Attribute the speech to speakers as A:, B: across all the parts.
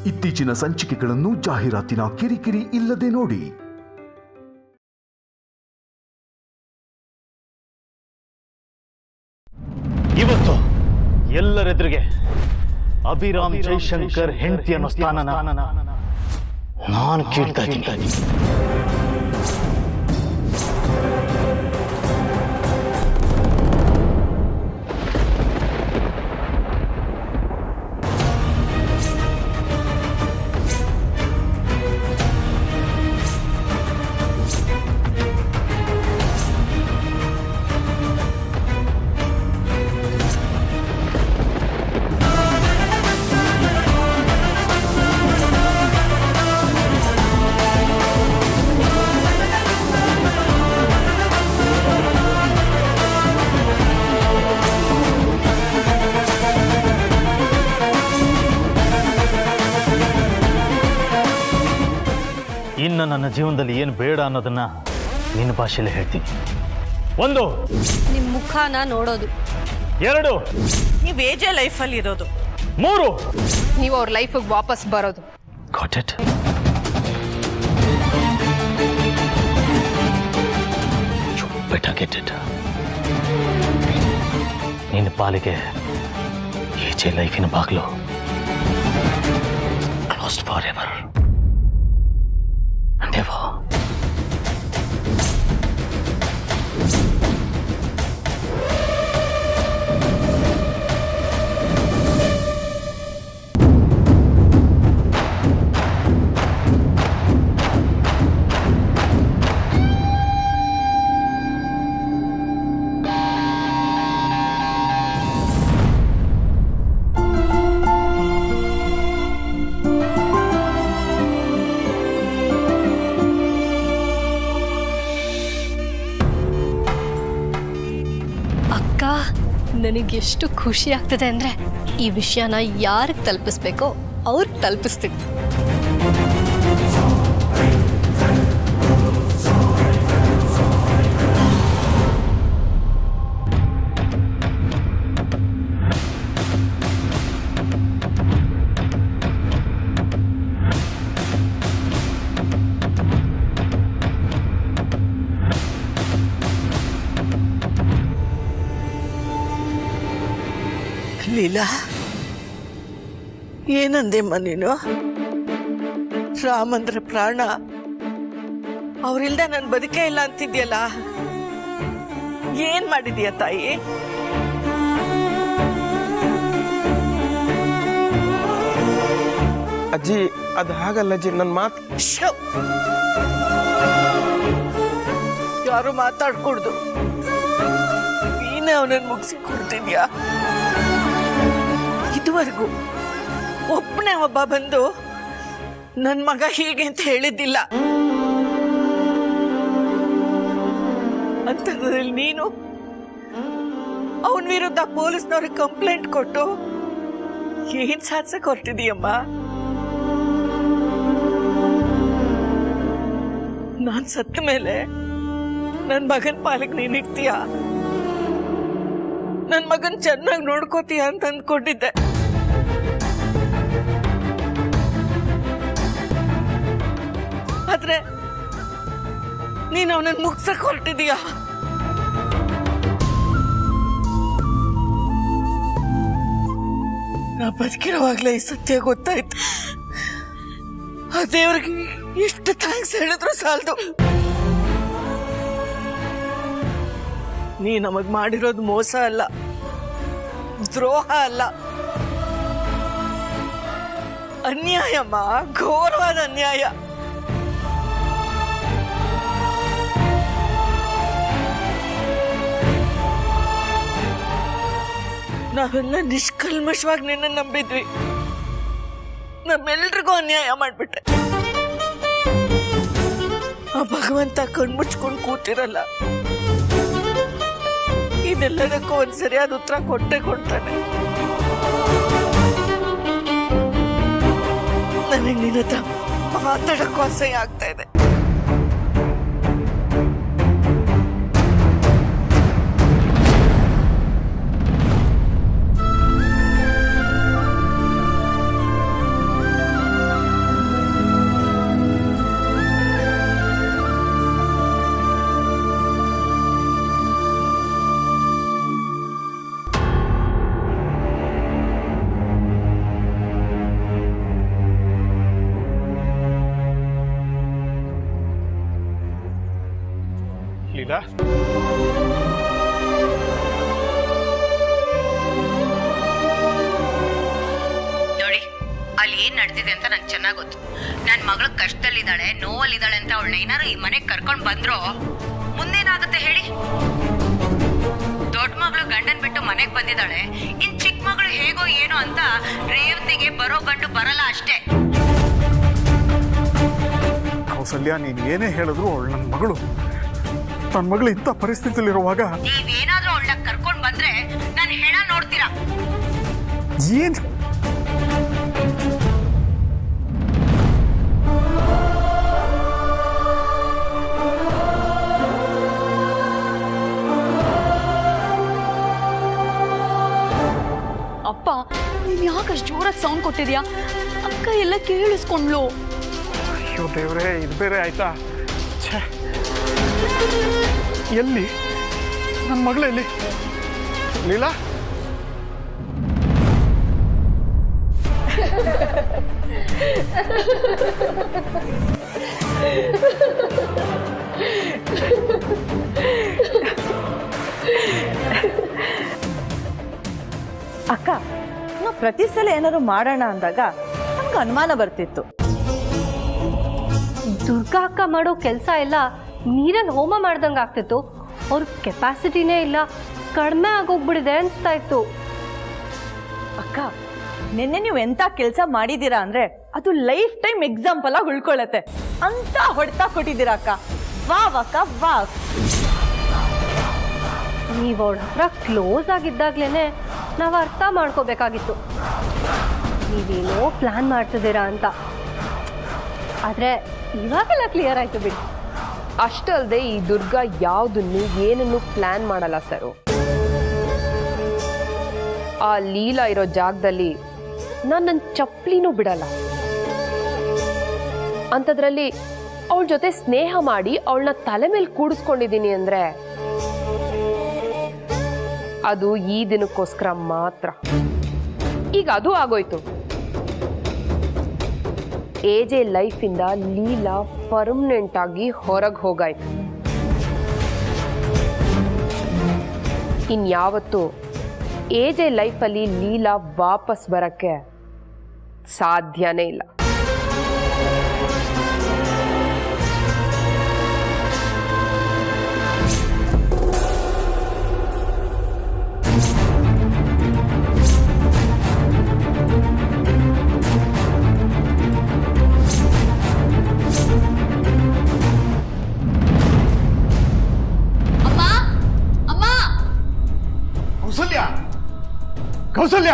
A: ಇತ್ತೀಚಿನ ಸಂಚಿಕೆಗಳನ್ನು ಜಾಹೀರಾತಿನ ಕಿರಿಕಿರಿ ಇಲ್ಲದೆ ನೋಡಿ.
B: ಇವತ್ತು ಎಲ್ಲರೆದುರಿಗೆ ಅಭಿರಾಮ್ ಜೈಶಂಕರ್ ಹೆಂಡತಿ ಅನ್ನೋ ಸ್ಥಾನನ ನಾನು ಕೇಳ್ತಾ ಇದ್ದೀನಿ. ಇನ್ನು ನನ್ನ ಜೀವನದಲ್ಲಿ ಏನು ಬೇಡ ಅನ್ನೋದನ್ನ ನಿನ್ನ ಭಾಷೆಯಲ್ಲಿ ಹೇಳ್ತೀನಿ. 1,
C: ನಿಮ್ಮ ಮುಖನ ನೋಡೋದು.
D: 2, ನೀವು ಏಜೆ ಲೈಫಲ್ಲಿ ಇರೋದು.
B: 3,
E: ನೀವು ಅವ್ರ ಲೈಫಿಗೆ ವಾಪಸ್ ಬರೋದು.
B: Got it? You better get it. ನಿನ್ನ ಪಾಲಿಗೆ ಏಜೆ ಲೈಫಿನ ಬಾಗಿಲು ಕ್ಲೋಸ್ಡ್ ಫಾರ್ ಎವರ್. Never.
C: ನನಗೆ ಎಷ್ಟು ಖುಷಿ ಆಗ್ತದೆ ಅಂದರೆ ಈ ವಿಷಯನ ಯಾರಿಗೆ ತಲುಪಿಸ್ಬೇಕೋ ಅವ್ರಿಗೆ ತಲುಪಿಸ್ತೀನಿ.
D: ಲೀಲಾ, ಏನಂದೆಮ್ಮ ನೀನು? ರಾಮಂದ್ರ ಪ್ರಾಣ, ಅವ್ರಿಲ್ದ ನನ್ ಬದುಕೇ ಇಲ್ಲ ಅಂತಿದ್ಯಲ್ಲ, ಏನ್ ಮಾಡಿದೀಯ ತಾಯಿ?
F: ಅಜ್ಜಿ, ಅದು ಹಾಗಲ್ಲ ಅಜ್ಜಿ, ನನ್ನ ಮಾತು.
D: ಯಾರು ಮಾತಾಡ್ಕೊಡ್ದು, ನೀನೇ ಅವನನ್ನು ಮುಗಿಸಿ ಕೊಡ್ತಿದ್ಯಾ? ಇದುವರೆಗೂ ಒಬ್ಬನೇ ಒಬ್ಬ ಬಂದು ನನ್ನ ಮಗ ಹೀಗೆ ಅಂತ ಹೇಳಿದ್ದಿಲ್ಲ. ಅಂತದ್ರಲ್ಲಿ ನೀನು ಅವನ ವಿರುದ್ಧ ಪೊಲೀಸ್ನವ್ರಿಗೆ ಕಂಪ್ಲೇಂಟ್ ಕೊಟ್ಟು ಏನ್ ಸಾಧಿಸಕ್ ಹೊರಟಿದೀಯಮ್ಮ? ನಾನ್ ಸತ್ತ ಮೇಲೆ ನನ್ ಮಗನ್ ಪಾಲಿಗೆ ನೀನ್ ಇಡ್ತೀಯ, ನನ್ ಮಗನ್ ಚೆನ್ನಾಗಿ ನೋಡ್ಕೋತೀಯ ಅಂತ ಅಂದ್ಕೊಂಡಿದ್ದೆ. ಆದ್ರೆ ನೀನ್ ಅವನನ್ನ ಮುಗ್ಸಕ್ ಹೊರಟಿದೀಯ. ನಾ ಬದುಕಿರೋವಾಗ್ಲೇ ಈ ಸತ್ಯ ಗೊತ್ತಾಯ್ತು. ಆ ದೇವ್ರಿಗೆ ಎಷ್ಟು ಥ್ಯಾಂಕ್ಸ್ ಹೇಳಿದ್ರು ಸಾಲದು. ನೀ ನಮಗ್ ಮಾಡಿರೋದು ಮೋಸ ಅಲ್ಲ, ದ್ರೋಹ ಅಲ್ಲ, ಅನ್ಯಾಯಮ್ಮ, ಘೋರವಾದ ಅನ್ಯಾಯ. ನಾವೆಲ್ಲ ನಿಷ್ಕಲ್ಮಶವಾಗಿ ನಿನ್ನ ನಂಬಿದ್ವಿ, ನಮ್ಮೆಲ್ರಿಗೂ ಅನ್ಯಾಯ ಮಾಡ್ಬಿಟ್ಟೆ. ಆ ಭಗವಂತ ಕಣ್ಮುಚ್ಕೊಂಡು ಕೂತಿರಲ್ಲ, ಇದೆಲ್ಲದಕ್ಕೂ ಒಂದ್ ಸರಿಯಾದ ಉತ್ತರ ಕೊಟ್ಟೆ ಕೊಡ್ತಾನೆ. ನನಗೆ ನಿನ್ನ ಹತ್ರ ಮಾತಾಡಕ್ಕೂ ಅಸಹ್ಯ ಆಗ್ತಾ ಇದೆ.
G: ಲೀಲಾ?
H: ನೋಡಿ, ಅಲ್ಲಿ ಏನ್ ನಡೆದಿದೆ ಅಂತ ನಂಗೆ ಚೆನ್ನಾಗ್ ಗೊತ್ತು. ನನ್ನ ಮಗಳು ಕಷ್ಟದಲ್ಲಿದ್ದಾಳೆ, ನೋವಲ್ಲಿದ್ದಾಳೆ ಅಂತ ಅವಳನ್ನ ಏನಾರು ಈ ಮನೆಗೆ ಕರ್ಕೊಂಡು ಬಂದ್ರೋ ಮುಂದೇನಾಗುತ್ತೆ ಹೇಳಿ? ದೊಡ್ಡ ಮಗಳು ಗಂಡನ್ ಬಿಟ್ಟು ಮನೆಗೆ ಬಂದಿದ್ದಾಳೆ, ಇನ್ ಚಿಕ್ಕ ಮಗಳು ಹೇಗೋ ಏನೋ ಅಂತ ರೇವತಿಗೆ ಬರೋ ಗಂಡು ಬರಲ್ಲ ಅಷ್ಟೇ.
G: ಕೌಸಲ್ಯ, ನೀನು ಏನೇ ಹೇಳಿದ್ರು ಅವಳು ನನ್ನ ಮಗಳು ಇಂಥ ಪರಿಸ್ಥಿತಿಲಿರುವಾಗ
H: ನೀವೇನಾದ್ರೂ ಅವಳನ್ನ ಕರ್ಕೊಂಡು ಬಂದ್ರೆ ನಾನು ಹೆಣ ನೋಡ್ತೀರಾ?
G: ಏನ್
I: ಅಪ್ಪ, ನೀನ್ ಯಾಕಷ್ಟು ಜೋರಾಗಿ ಸೌಂಡ್ ಕೊಟ್ಟಿದ್ಯಾ? ಅಕ್ಕ ಎಲ್ಲ ಕೇಳಿಸ್ಕೊಂಡ್ಲು.
G: ಅಯ್ಯೋ ದೇವ್ರೇ, ಇದು ಬೇರೆ ಆಯ್ತಾ? ಛೇ, ಎಲ್ಲಿ ನನ್ನ ಮಗಳಲ್ಲಿ? ಲೀಲಾ,
D: ಅಕ್ಕ, ನಾವು ಪ್ರತಿ ಸಲ ಏನಾದ್ರು ಮಾಡೋಣ ಅಂದಾಗ ನಮ್ಗೆ ಅನುಮಾನ ಬರ್ತಿತ್ತು.
C: ದುರ್ಗಾ ಅಕ್ಕ ಮಾಡೋ ಕೆಲಸ ಎಲ್ಲ ನೀರಲ್ಲಿ ಹೋಮ ಮಾಡ್ದಂಗೆ ಆಗ್ತಿತ್ತು. ಅವ್ರ ಕೆಪಾಸಿಟಿನೇ ಇಲ್ಲ, ಕಡಿಮೆ ಆಗೋಗ್ಬಿಡಿದೆ ಅನಿಸ್ತಾ ಇತ್ತು.
D: ಅಕ್ಕ, ನಿನ್ನೆ ನೀವು ಎಂತ ಕೆಲಸ ಮಾಡಿದ್ದೀರಾ ಅಂದ್ರೆ ಅದು ಲೈಫ್ ಟೈಮ್ ಎಕ್ಸಾಂಪಲ್ ಆಗಿ ಉಳ್ಕೊಳ್ಳತ್ತೆ ಅಂತ ಹೊಡ್ತಾ ಕೊಟ್ಟಿದ್ದೀರಾ ಅಕ್ಕ. ವಾವ್ ಅಕ್ಕ, ವಾವ್.
C: ನೀವು ಅವಳ ಹತ್ರ ಕ್ಲೋಸ್ ಆಗಿದ್ದಾಗ್ಲೇ ನಾವು ಅರ್ಥ ಮಾಡ್ಕೋಬೇಕಾಗಿತ್ತು ನೀವೇನೋ ಪ್ಲಾನ್ ಮಾಡ್ತಿದ್ದೀರಾ ಅಂತ. ಆದರೆ ಇವಾಗೆಲ್ಲ ಕ್ಲಿಯರ್ ಆಯ್ತು ಬಿಡಿ.
E: ಅಷ್ಟಲ್ಲದೆ ಈ ದುರ್ಗಾ ಯಾವುದನ್ನು ಏನನ್ನು ಪ್ಲಾನ್ ಮಾಡಲ್ಲ ಸರು. ಆ ಲೀಲಾ ಇರೋ ಜಾಗದಲ್ಲಿ ನನ್ನ ಚಪ್ಪಲಿನೂ ಬಿಡಲ್ಲ. ಅಂಥದ್ರಲ್ಲಿ ಅವಳ ಜೊತೆ ಸ್ನೇಹ ಮಾಡಿ ಅವಳನ್ನ ತಲೆ ಮೇಲೆ ಕೂಡಿಸ್ಕೊಂಡಿದ್ದೀನಿ ಅಂದ್ರೆ ಅದು ಈ ದಿನಕ್ಕೋಸ್ಕರ ಮಾತ್ರ. ಈಗ ಅದು ಆಗೋಯ್ತು. ಎಜೆ ಲೈಫಿಂದ ಲೀಲಾ ಪರ್ಮನೆಂಟ್ ಆಗಿ ಹೊರಗೆ ಹೋಗಾಯ್ತು. ಇನ್ಯಾವತ್ತು ಎಜೆ ಲೈಫಲ್ಲಿ ಲೀಲಾ ವಾಪಸ್ ಬರಕ್ಕೆ ಸಾಧ್ಯನೇ ಇಲ್ಲ.
G: ಕೌಸಲ್ಯ,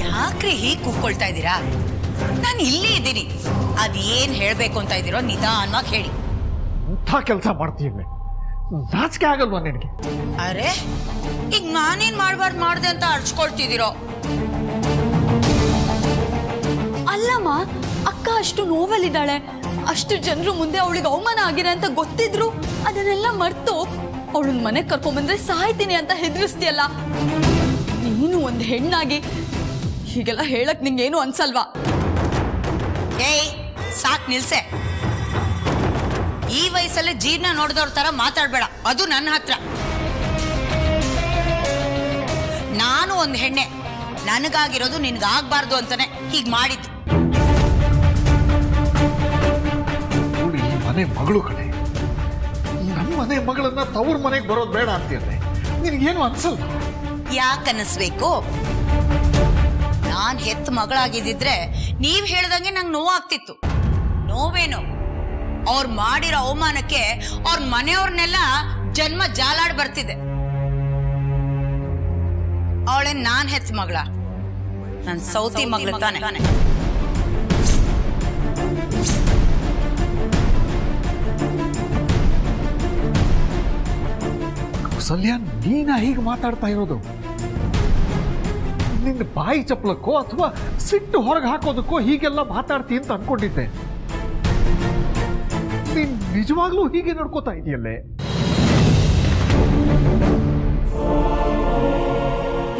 H: ಯಾಕ್ರಿ ಹೀಗೆ ಕೂಗ್ಕೊಳ್ತಾ ಇದ್ದೀರಾ? ನಾನು ಇಲ್ಲೇ ಇದ್ದೀನಿ. ಅದೇನ್ ಹೇಳ್ಬೇಕು ಅಂತ ಇದ್ದೀರೋ ನಿಧಾನವಾಗಿ ಹೇಳಿ.
G: ಇಂಥ ಕೆಲಸ ಮಾಡ್ತೀವಿ, ನಾಚಿಕೆ ಆಗಲ್ವಾ ನಿನಗೆ?
H: ಅರೆ, ಈಗ ನಾನೇನ್ ಮಾಡ್ಬಾರ್ದು ಮಾಡ್ದೆ ಅಂತ ಅರ್ಚ್ಕೊಳ್ತಿದ್ದೀರೋ?
I: ಅಲ್ಲಮ್ಮ, ಅಕ್ಕ ಅಷ್ಟು ನೋವಲ್ಲಿದ್ದಾಳೆ. ಅಷ್ಟು ಜನರು ಮುಂದೆ ಅವಳಿಗೆ ಅವಮಾನ ಆಗಿದೆ ಅಂತ ಗೊತ್ತಿದ್ರು ಅದನ್ನೆಲ್ಲ ಮರ್ತು ಅವಳನ್ನ ಮನೆಗೆ ಕರ್ಕೊಂಡ್ಬಂದ್ರೆ ಸಾಯ್ತೀನಿ ಅಂತ ಹೆದರಿಸ್ತೀಯಲ್ಲ. ನೀನು ಒಂದು ಹೆಣ್ಣಾಗಿ ಹೀಗೆಲ್ಲ ಹೇಳಕ್ ನಿಂಗೇನು ಅನ್ಸಲ್ವಾ?
H: ಏಯ್, ಸಾಕ್ ನಿಲ್ಸೆ. ಈ ವಯಸ್ಸಲ್ಲಿ ಜೀವನ ನೋಡಿದವ್ರ ತರ ಮಾತಾಡ್ಬೇಡ, ಅದು ನನ್ನ ಹತ್ರ. ನಾನು ಒಂದು ಹೆಣ್ಣೆ, ನನಗಾಗಿರೋದು ನಿನ್ಗಾಗ್ಬಾರ್ದು ಅಂತಾನೆ ಹೀಗ್ ಮಾಡಿದ್ದು.
G: ಈ ಮನೆ ಮಗಳು ಕಡೆ, ನಮ್ಮ ಮನೆ ಮಗಳನ್ನ ತವ್ರ ಮನೆಗೆ ಬರೋದು ಬೇಡ ಅಂತೀರ್ರೆ ನಿನಗೇನು ಅನ್ಸಲ್ಲ?
H: ಯಾಕನ್ನಿಸ್ಬೇಕು? ನಾನ್ ಹೆತ್ತ ಮಗಳಾಗಿದ್ದಿದ್ರೆ ನೀವ್ ಹೇಳ್ದಂಗೆ ನಂಗೆ ನೋವಾಗ್ತಿತ್ತು. ನೋವೇನು, ಅವ್ರು ಮಾಡಿರೋ ಅವಮಾನಕ್ಕೆ ಅವ್ರ ಮನೆಯವ್ರನ್ನೆಲ್ಲ ಜನ್ಮ ಜಾಲಾಡ್ ಬರ್ತಿದೆ. ಅವಳೇ ನಾನ್ ಹೆತ್ತ ಮಗಳ, ನನ್ ಸೌತಿ ಮಗಳು ತಾನೆ.
G: ಕೌಸಲ್ಯ, ನೀನ ಹೀಗೆ ಮಾತಾಡ್ತಾ ಇರೋದು? ನಿನ್ನ ಬಾಯಿ ಚಪ್ಪಲಕ್ಕೋ ಅಥವಾ ಸಿಟ್ಟು ಹೊರಗೆ ಹಾಕೋದಕ್ಕೋ ಹೀಗೆಲ್ಲ ಮಾತಾಡ್ತಿ ಅಂತ ಅನ್ಕೊಂಡಿದ್ದೆ. ನೀನ್ ನಿಜವಾಗ್ಲೂ ಹೀಗೆ ನಡ್ಕೋತಾ ಇದೆಯಲ್ಲೇ?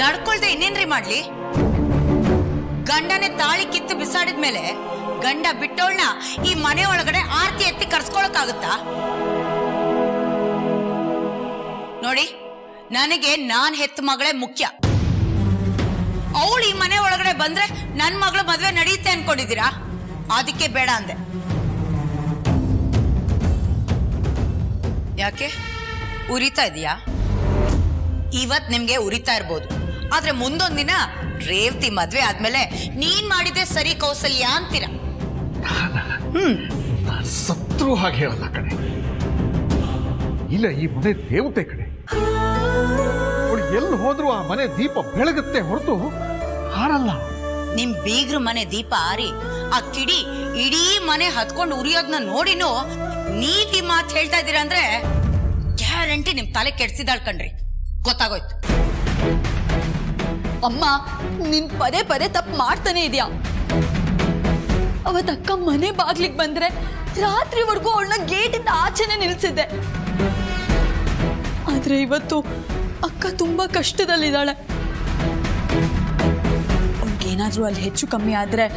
H: ನಡ್ಕೊಳ್ದೆ ಇನ್ನೇನ್ರಿ ಮಾಡ್ಲಿ? ಗಂಡನೇ ತಾಳಿ ಕಿತ್ತು ಬಿಸಾಡಿದ್ಮೇಲೆ ಗಂಡ ಬಿಟ್ಟೋಳ್ನ ಈ ಮನೆ ಒಳಗಡೆ ಆರ್ತಿ ಎತ್ತಿ ಕರ್ಸ್ಕೊಳಕ್ಕಾಗುತ್ತಾ? ನೋಡಿ, ನನಗೆ ನಾನ್ ಹೆತ್ತ ಮಗಳೇ ಮುಖ್ಯ. ಅವಳು ಈ ಮನೆ ಒಳಗಡೆ ಬಂದ್ರೆ ನನ್ ಮಗಳ ಮದ್ವೆ ನಡೆಯುತ್ತೆ ಅನ್ಕೊಂಡಿದ್ದೀರಾ? ಅದಕ್ಕೆ ಬೇಡ ಅಂದೆ. ಯಾಕೆ ಉರಿತಾ ಇದೀಯಾ? ಇವತ್ ನಿಮ್ಗೆ ಉರಿತಾ ಇರ್ಬೋದು, ಆದ್ರೆ ಮುಂದೊಂದ್ ದಿನ ರೇವತಿ ಮದ್ವೆ ಆದ್ಮೇಲೆ ನೀನ್ ಮಾಡಿದೆ ಸರಿ ಕೌಸಲ್ಯ ಅಂತೀರ.
G: ಸತ್ರು ಹಾಗೆ ಹೇಳಲ್ಲ ಕಣೆ. ಇಲ್ಲ, ಈ ಮನೆ ದೇವತೆ ಕಣೆ. ಅವಳು ಎಲ್ಲಿ ಹೋದ್ರು ಆ ಮನೆ ದೀಪ ಬೆಳಗುತ್ತೆ ಹೊರತು ಹಾರಲ್ಲ.
H: ನಿಮ್ ಬೀಗ್ರ ಮನೆ ದೀಪ ಆರಿ ಆ ಕಿಡಿ ಇಡೀ ಮನೆ ಹತ್ಕೊಂಡು ಉರಿಯೋದ್ನ ನೋಡಿನೂ ನೀತಿ ಮಾತು ಹೇಳ್ತಾ ಇದ್ದೀರಾ ಅಂದ್ರೆ ಗ್ಯಾರಂಟಿ ನಿಮ್ ತಲೆ ಕೆಡ್ಸಿದಾಳ್ ಕಣ್ರಿ. ಗೊತ್ತಾಗೋಯ್ತು.
I: ಅಮ್ಮ, ನಿನ್ ಪದೇ ಪದೇ ತಪ್ಪು ಮಾಡ್ತಾನೆ ಇದೆಯಾ? ಅವತ್ ಅಕ್ಕ ಮನೆ ಬಾಗ್ಲಿಗೆ ಬಂದ್ರೆ ರಾತ್ರಿವರೆಗೂ ಅವಳನ್ನ ಗೇಟಿಂದ ಆಚೆನೆ ನಿಲ್ಸಿದ್ದೆ. ಆದ್ರೆ ಇವತ್ತು ಅಕ್ಕ ತುಂಬಾ ಕಷ್ಟದಲ್ಲಿದ್ದಾಳೆ. ಅವ್ಳಿಗೇನಾದ್ರೂ ಅಲ್ಲಿ ಹೆಚ್ಚು ಕಮ್ಮಿ ಆದ್ರೆ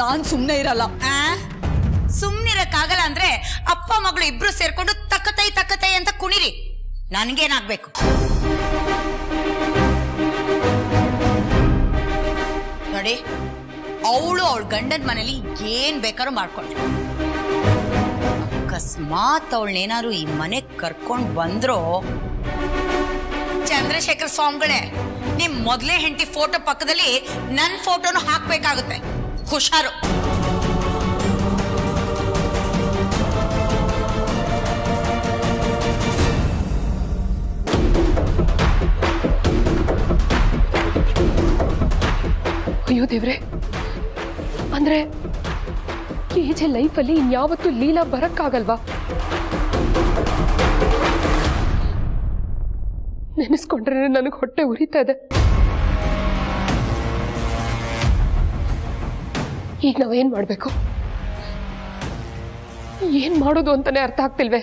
I: ನಾನ್ ಸುಮ್ನೆ ಇರಲ್ಲ.
H: ಸುಮ್ನಿರಕ್ಕಾಗಲ್ಲ ಅಂದ್ರೆ ಅಪ್ಪ ಮಗಳು ಇಬ್ರು ಸೇರ್ಕೊಂಡು ತಕ್ಕತೈ ಅಂತ ಕುಣಿರಿ. ನನ್ಗೇನಾಗ್ಬೇಕು? ನೋಡಿ, ಅವಳು ಅವಳ ಗಂಡನ ಮನೇಲಿ ಏನ್ ಬೇಕಾದ್ರೂ ಮಾಡ್ಕೊಂಡ್ರು. ಅಕಸ್ಮಾತ್ ಅವಳನ್ನೇನಾದ್ರು ಈ ಮನೆಗ್ ಕರ್ಕೊಂಡ್ ಬಂದ್ರೋ, ಚಂದ್ರಶೇಖರ್ ಸ್ವಾಮಿಗಳೇ, ನಿಮ್ ಮೊದಲೇ ಹೆಂಡತಿ ಫೋಟೋ ಪಕ್ಕದಲ್ಲಿ ನನ್ ಫೋಟೋನು ಹಾಕ್ಬೇಕಾಗುತ್ತೆ. ಹುಷಾರು.
E: ಅಯ್ಯೋ ದೇವ್ರೆ, ಅಂದ್ರೆ ಕೆಜೆ ಲೈಫಲ್ಲಿ ಇನ್ಯಾವತ್ತೂ ಲೀಲಾ ಬರಕ್ಕಾಗಲ್ವಾ? ನೆನೆಸ್ಕೊಂಡ್ರೆ ನನಗೆ ಹೊಟ್ಟೆ ಉರಿತಾ ಇದೆ. ಈಗ ನಾವೇನ್ ಮಾಡ್ಬೇಕು? ಏನ್ ಮಾಡೋದು ಅಂತಾನೆ ಅರ್ಥ ಆಗ್ತಿಲ್ವೇ?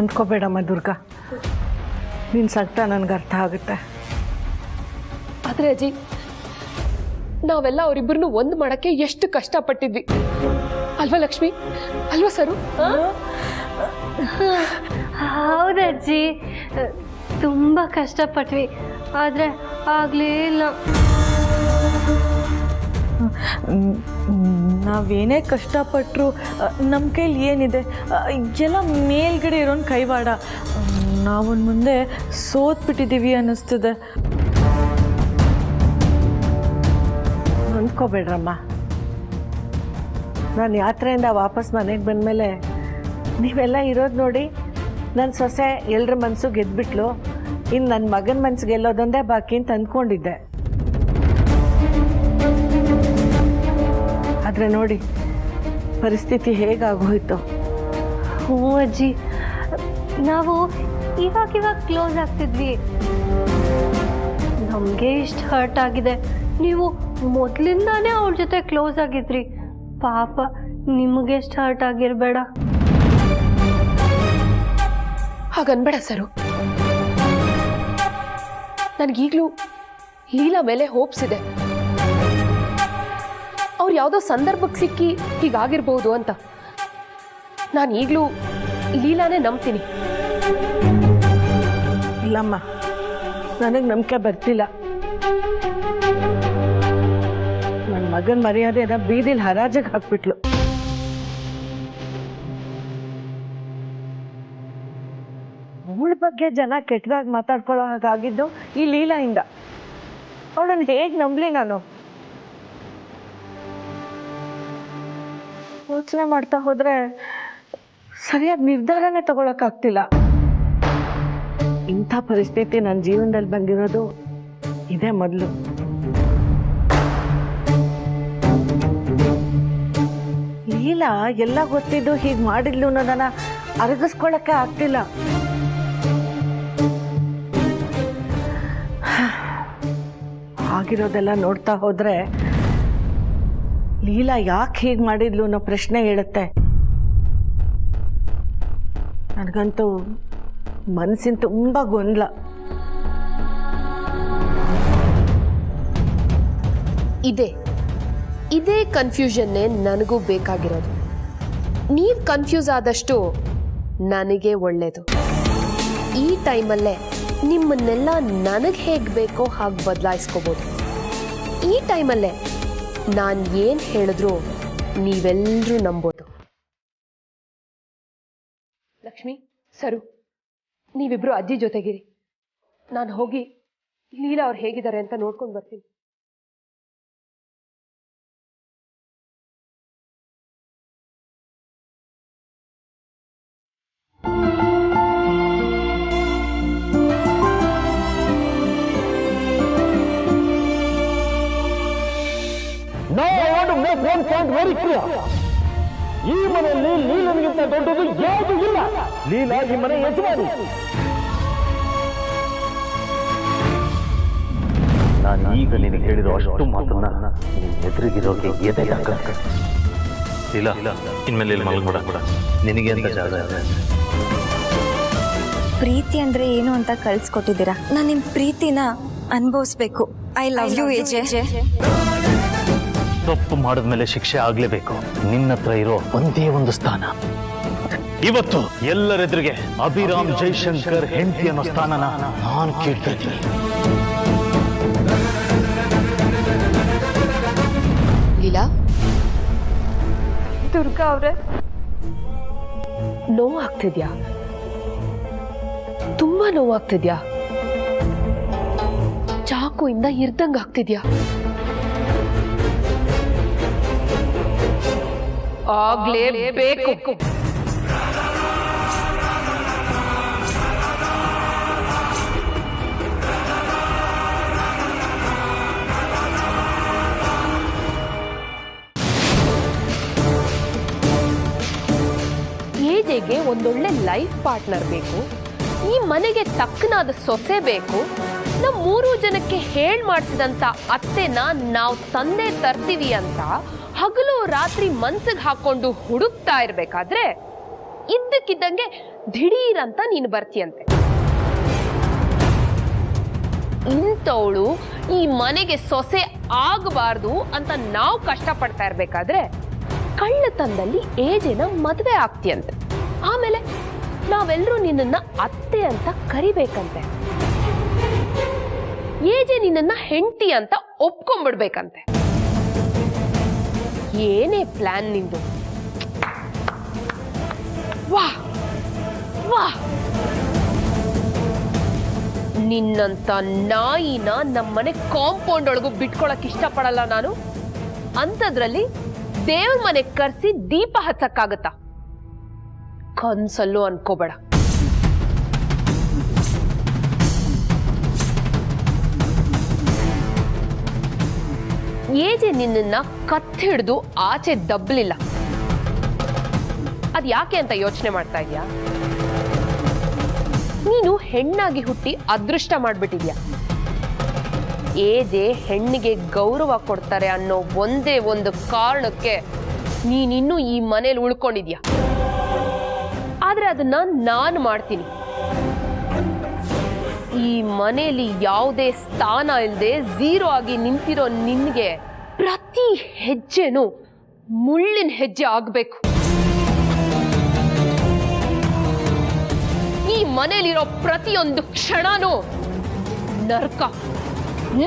D: ಅನ್ಕೋಬೇಡಮ್ಮ ದುರ್ಗಾ, ನಿನ್ ಸಂಕಟ ನನ್ಗೆ ಅರ್ಥ ಆಗುತ್ತೆ.
E: ಆದ್ರೆ ಅಜ್ಜಿ, ನಾವೆಲ್ಲ ಅವರಿಬ್ಬರನ್ನು ಒಂದು ಮಾಡಕ್ಕೆ ಎಷ್ಟು ಕಷ್ಟಪಟ್ಟಿದ್ವಿ ಅಲ್ವಾ ಲಕ್ಷ್ಮಿ? ಅಲ್ವಾ ಸರು?
C: ಹೌದಜ್ಜಿ, ತುಂಬಾ ಕಷ್ಟಪಟ್ವಿ, ಆದ್ರೆ ಆಗ್ಲಿಲ್ಲ.
D: ನಾವೇನೇ ಕಷ್ಟಪಟ್ಟರು ನಮ್ಮ ಕೈಲಿ ಏನಿದೆ? ಎಲ್ಲ ಮೇಲ್ಗಡೆ ಇರೋನ್ ಕೈವಾಡ. ನಾವೊಂದು ಮುಂದೆ ಸೋತ್ಬಿಟ್ಟಿದ್ದೀವಿ ಅನ್ನಿಸ್ತದೆ. ಅಂದ್ಕೋಬೇಡ್ರಮ್ಮ, ನಾನು ಯಾತ್ರೆಯಿಂದ ವಾಪಸ್ ಮನೆಗೆ ಬಂದಮೇಲೆ ನೀವೆಲ್ಲ ಇರೋದು ನೋಡಿ ನನ್ನ ಸೊಸೆ ಎಲ್ಲರ ಮನಸ್ಸು ಗೆದ್ಬಿಟ್ಲು. ಇನ್ನು ನನ್ನ ಮಗನ ಮನಸ್ಸು ಗೆಲ್ಲೋದೊಂದೇ ಬಾಕಿ ಅಂತ ಅಂದ್ಕೊಂಡಿದ್ದೆ. ಆದರೆ ನೋಡಿ ಪರಿಸ್ಥಿತಿ ಹೇಗಾಗೋಯ್ತು.
C: ಹ್ಞೂ ಅಜ್ಜಿ, ನಾವು ಇವಾಗ ಕ್ಲೋಸ್ ಆಗ್ತಿದ್ವಿ. ನಮಗೆ ಇಷ್ಟು ಹರ್ಟ್ ಆಗಿದೆ, ನೀವು ಮೊದಲಿಂದಾನೇ ಅವ್ರ ಜೊತೆ ಕ್ಲೋಸ್ ಆಗಿದ್ರಿ. ಪಾಪ ನಿಮಗೆ ಎಷ್ಟು ಹರ್ಟ್ ಆಗಿರಬೇಡ.
E: ಹಾಗನ್ಬೇಡ ಸರು. ನನಗೀಗಲೂ ಲೀಲಾ ಮೇಲೆ ಹೋಪ್ಸ್ ಇದೆ. ಅವ್ರು ಯಾವುದೋ ಸಂದರ್ಭಕ್ಕೆ ಸಿಕ್ಕಿ ಹೀಗಾಗಿರ್ಬೋದು ಅಂತ. ನಾನು ಈಗಲೂ ಲೀಲಾನೇ ನಂಬ್ತೀನಿ.
D: ಇಲ್ಲಮ್ಮ, ನನಗೆ ನಂಬಿಕೆ ಬರ್ತಿಲ್ಲ. ನನ್ನ ಮಗನ ಮರ್ಯಾದೆನ ಬೀದಿಲಿ ಹರಾಜಿಗೆ ಹಾಕ್ಬಿಟ್ಲು. ಅವಳ ಬಗ್ಗೆ ಜನ ಕೆಟ್ಟದಾಗಿ ಮಾತಾಡ್ಕೊಳ್ಳೋ ಹಾಗಾಗಿದ್ದು ಈ ಲೀಲಾಯಿಂದ. ಅವಳನ್ನು ಹೇಗೆ ನಂಬಲಿ ನಾನು? ಯೋಚನೆ ಮಾಡ್ತಾ ಹೋದ್ರೆ ಸರಿಯಾದ ನಿರ್ಧಾರನೇ ತಗೊಳಕ್ಕಾಗ್ತಿಲ್ಲ. ಇಂಥ ಪರಿಸ್ಥಿತಿ ನನ್ನ ಜೀವನದಲ್ಲಿ ಬಂದಿರೋದು ಇದೇ ಮೊದಲು. ಲೀಲಾ ಎಲ್ಲ ಗೊತ್ತಿದ್ದು ಹೀಗೆ ಮಾಡಿದ್ಲು ಅನ್ನೋದನ್ನ ಅರಗಿಸ್ಕೊಳ್ಳಕ್ಕೆ ಆಗ್ತಿಲ್ಲ. ಆಗಿರೋದೆಲ್ಲ ನೋಡ್ತಾ ಹೋದ್ರೆ ಲೀಲಾ ಯಾಕೆ ಹೀಗೆ ಮಾಡಿದ್ಲು ಅನ್ನೋ ಪ್ರಶ್ನೆ ಹೇಳುತ್ತೆ. ನನಗಂತೂ ಮನಸ್ಸಿನ ತುಂಬ ಗೊಂದಲ.
E: ಇದೇ ಕನ್ಫ್ಯೂಷನ್ನೇ ನನಗೂ ಬೇಕಾಗಿರೋದು. ನೀವು ಕನ್ಫ್ಯೂಸ್ ಆದಷ್ಟು ನನಗೆ ಒಳ್ಳೇದು. ಈ ಟೈಮಲ್ಲೇ ನಿಮ್ಮನ್ನೆಲ್ಲ ನನಗೆ ಹೇಗೆ ಬೇಕೋ ಹಾಗೆ ಬದಲಾಯಿಸ್ಕೋಬೋದು. ಈ ಟೈಮಲ್ಲೇ ನಾನು ಏನು ಹೇಳಿದ್ರೂ ನೀವೆಲ್ಲರೂ ನಂಬೋದು. ಲಕ್ಷ್ಮಿ, ಸರು, ನೀವಿಬ್ರು ಅಜ್ಜಿ ಜೊತೆಗಿರಿ. ನಾನು ಹೋಗಿ ಲೀಲಾ ಅವ್ರು ಹೇಗಿದ್ದಾರೆ ಅಂತ ನೋಡ್ಕೊಂಡು ಬರ್ತೀನಿ.
B: ಈ ಮನೆಯಲ್ಲಿ ಲೀಲನಿಗಿಂತ ದೊಡ್ಡದು ಯಾವುದೂ ಇಲ್ಲ. ಲೀಲಾ ಈ ಮನೆ ಯಜಮಾನಿ. ನಾನು ಈಗ ನಿನಗೆ ಹೇಳಿರೋ ಅಷ್ಟು ಮಾತನ್ನ ನೀನು ಎದುರಿಗಿರೋಕೆ ಎದೆ ಹಾಕಕ್ಕೆ ಇಲ್ಲ. ಇನ್ಮೇಲೆ ಮಲಗಬೇಡ, ನಿನಗೆ ಅಂತ ಜಾಗ.
J: ಪ್ರೀತಿ ಅಂದ್ರೆ ಏನು ಅಂತ ಕಳ್ಸಿಕೊಟ್ಟಿದ್ದೀರಾ. ನಾನು ನಿಮ್ ಪ್ರೀತಿನ ಅನುಭವಿಸ್ಬೇಕು. I love you AJ.
B: ತಪ್ಪು ಮಾಡಿದ್ಮೇಲೆ ಶಿಕ್ಷೆ ಆಗ್ಲೇಬೇಕು. ನಿನ್ನ ಹತ್ರ ಇರೋ ಒಂದೇ ಒಂದು ಸ್ಥಾನ. ಇವತ್ತು ಎಲ್ಲರೆದುರಿಗೆ ಅಭಿರಾಮ್ ಜೈಶಂಕರ್ ಹೆಂಡತಿ ಅನ್ನೋ ಸ್ಥಾನನ ನಾನು ಕೇಳ್ತಾ ಇದ್ದೀನಿ.
E: ಲೀಲಾ,
C: ದುರ್ಗಾ ಅವ್ರೆ,
E: ನೋವಾಗ್ತಿದ್ಯಾ? ತುಂಬಾ ನೋವಾಗ್ತಿದ್ಯಾ? ಚಾಕುಯಿಂದ ಇರ್ದಂಗ್ ಆಗ್ತಿದ್ಯಾ? ಆಗ್ಲೇಬೇಕು. ಏಜೆಗೆ ಒಂದೊಳ್ಳೆ ಲೈಫ್ ಪಾರ್ಟ್ನರ್ ಬೇಕು. ಈ ಮನೆಗೆ ತಕ್ಕನಾದ ಸೊಸೆ ಬೇಕು. ನಮ್ಮ 3 ಜನಕ್ಕೆ ಹೇಳ್ ಮಾಡಿಸಿದಂತ ಅತ್ತೆನ ನಾವು ತಂದೆ ತರ್ತೀವಿ ಅಂತ ಹಗಲು ರಾತ್ರಿ ಮನ್ಸಿಗೆ ಹಾಕೊಂಡು ಹುಡುಕ್ತಾ ಇರ್ಬೇಕಾದ್ರೆ ಇದ್ದಕ್ಕಿದ್ದಂಗೆ ದಿಢೀರಂತ ನೀನು ಬರ್ತೀಯಂತೆ. ಇಂಥವಳು ಈ ಮನೆಗೆ ಸೊಸೆ ಆಗಬಾರ್ದು ಅಂತ ನಾವು ಕಷ್ಟಪಡ್ತಾ ಇರ್ಬೇಕಾದ್ರೆ ಕಳ್ಳತನದಲ್ಲಿ ಏಜೆನ ಮದುವೆ ಆಗ್ತೀಯಂತೆ. ಆಮೇಲೆ ನಾವೆಲ್ಲರೂ ನಿನ್ನನ್ನ ಅತ್ತೆ ಅಂತ ಕರಿಬೇಕಂತೆ. ಏಜೆ ನಿನ್ನನ್ನ ಹೆಂಡತಿ ಅಂತ ಒಪ್ಕೊಂಡ್ಬಿಡ್ಬೇಕಂತೆ. ಏನೇ ಪ್ಲಾನ್ ನಿಂದು? ವಾಹ್ ವಾಹ್! ನಿನ್ನಂತ ನಾಯಿನ ನಮ್ಮನೆ ಕಾಂಪೌಂಡ್ ಒಳಗೂ ಬಿಟ್ಕೊಳಕ್ ಇಷ್ಟಪಡಲ್ಲ ನಾನು. ಅಂಥದ್ರಲ್ಲಿ ದೇವ್ರ ಮನೆ ಕರ್ಸಿ ದೀಪ ಹಚ್ಚಕ್ಕಾಗತ್ತಾ? ಕನ್ಸಲ್ಲೂ ಅನ್ಕೋಬೇಡ. ಏಜೆ ನಿನ್ನ ಕತ್ತಿ ಹಿಡಿದು ಆಚೆ ದಬ್ಬಲಿಲ್ಲ. ಅದ್ ಯಾಕೆ ಅಂತ ಯೋಚನೆ ಮಾಡ್ತಾ ಇದೀಯಾ? ನೀನು ಹೆಣ್ಣಾಗಿ ಹುಟ್ಟಿ ಅದೃಷ್ಟ ಮಾಡ್ಬಿಟ್ಟಿದ್ಯಾ. ಏಜೆ ಹೆಣ್ಣಿಗೆ ಗೌರವ ಕೊಡ್ತಾರೆ ಅನ್ನೋ ಒಂದೇ ಒಂದು ಕಾರಣಕ್ಕೆ ನೀನಿನ್ನೂ ಈ ಮನೇಲಿ ಉಳ್ಕೊಂಡಿದ್ಯಾ. ಆದ್ರೆ ಅದನ್ನ ನಾನು ಮಾಡ್ತೀನಿ. ಈ ಮನೆಯಲ್ಲಿ ಯಾವುದೇ ಸ್ಥಾನ ಇಲ್ಲದೆ ಝೀರೋ ಆಗಿ ನಿಂತಿರೋ ನಿನ್ಗೆ ಪ್ರತಿ ಹೆಜ್ಜೆನೂ ಮುಳ್ಳಿನ ಹೆಜ್ಜೆ ಆಗ್ಬೇಕು. ಈ ಮನೆಯಲ್ಲಿರೋ ಪ್ರತಿಯೊಂದು ಕ್ಷಣನೂ ನರ್ಕ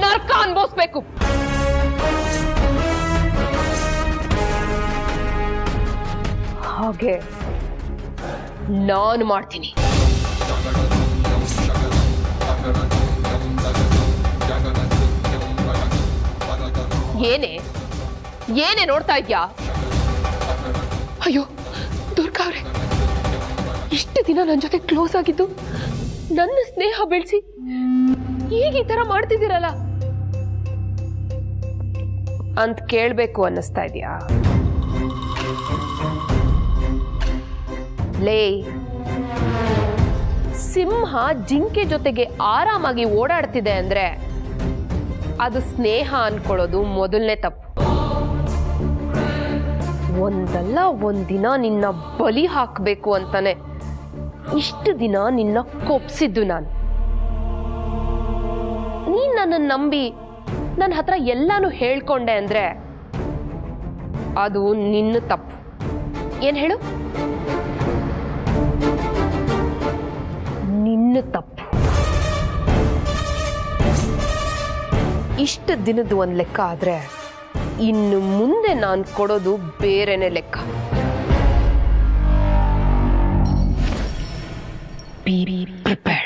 E: ನರ್ಕ ಅನ್ಭವಿಸ್ಬೇಕು. ಹಾಗೆ ನಾನು ಮಾಡ್ತೀನಿ. ಏನೇ ನೋಡ್ತಾ ಇದ್ಯಾ? ಅಯ್ಯೋ ದುರ್ಗಾ ಅವ್ರೆ, ಇಷ್ಟು ದಿನ ನನ್ನ ಜೊತೆ ಕ್ಲೋಸ್ ಆಗಿದ್ದು, ನನ್ನ ಸ್ನೇಹ ಬೆಳೆಸಿ ಈಗ ಈ ತರ ಮಾಡ್ತಿದ್ದೀರಲ್ಲ ಅಂತ ಕೇಳ್ಬೇಕು ಅನ್ನಿಸ್ತಾ ಇದೆಯಾ? ಲೇ, ಸಿಂಹ ಜಿಂಕೆ ಜೊತೆಗೆ ಆರಾಮಾಗಿ ಓಡಾಡ್ತಿದೆ ಅಂದ್ರೆ ಅದು ಸ್ನೇಹ ಅನ್ಕೊಳ್ಳೋದು ಮೊದಲನೇ ತಪ್ಪು. ಒಂದಲ್ಲ ಒಂದಿನ ನಿನ್ನ ಬಲಿ ಹಾಕಬೇಕು ಅಂತಾನೆ ಇಷ್ಟು ದಿನ ನಿನ್ನ ಕೊಪ್ಸಿದ್ದು ನಾನು. ನೀನ್ ನನ್ನನ್ನು ನಂಬಿ ನನ್ನ ಹತ್ರ ಎಲ್ಲಾನು ಹೇಳ್ಕೊಂಡೆ ಅಂದ್ರೆ ಅದು ನಿನ್ನ ತಪ್ಪು. ಏನ್ ಹೇಳು? ನಿನ್ನ ತಪ್ಪು. ಇಷ್ಟು ದಿನದ ಒಂದು ಲೆಕ್ಕ ಆದ್ರೆ ಇನ್ನು ಮುಂದೆ ನಾನು ಕೊಡೋದು ಬೇರೆನೆ ಲೆಕ್ಕ. Be prepared.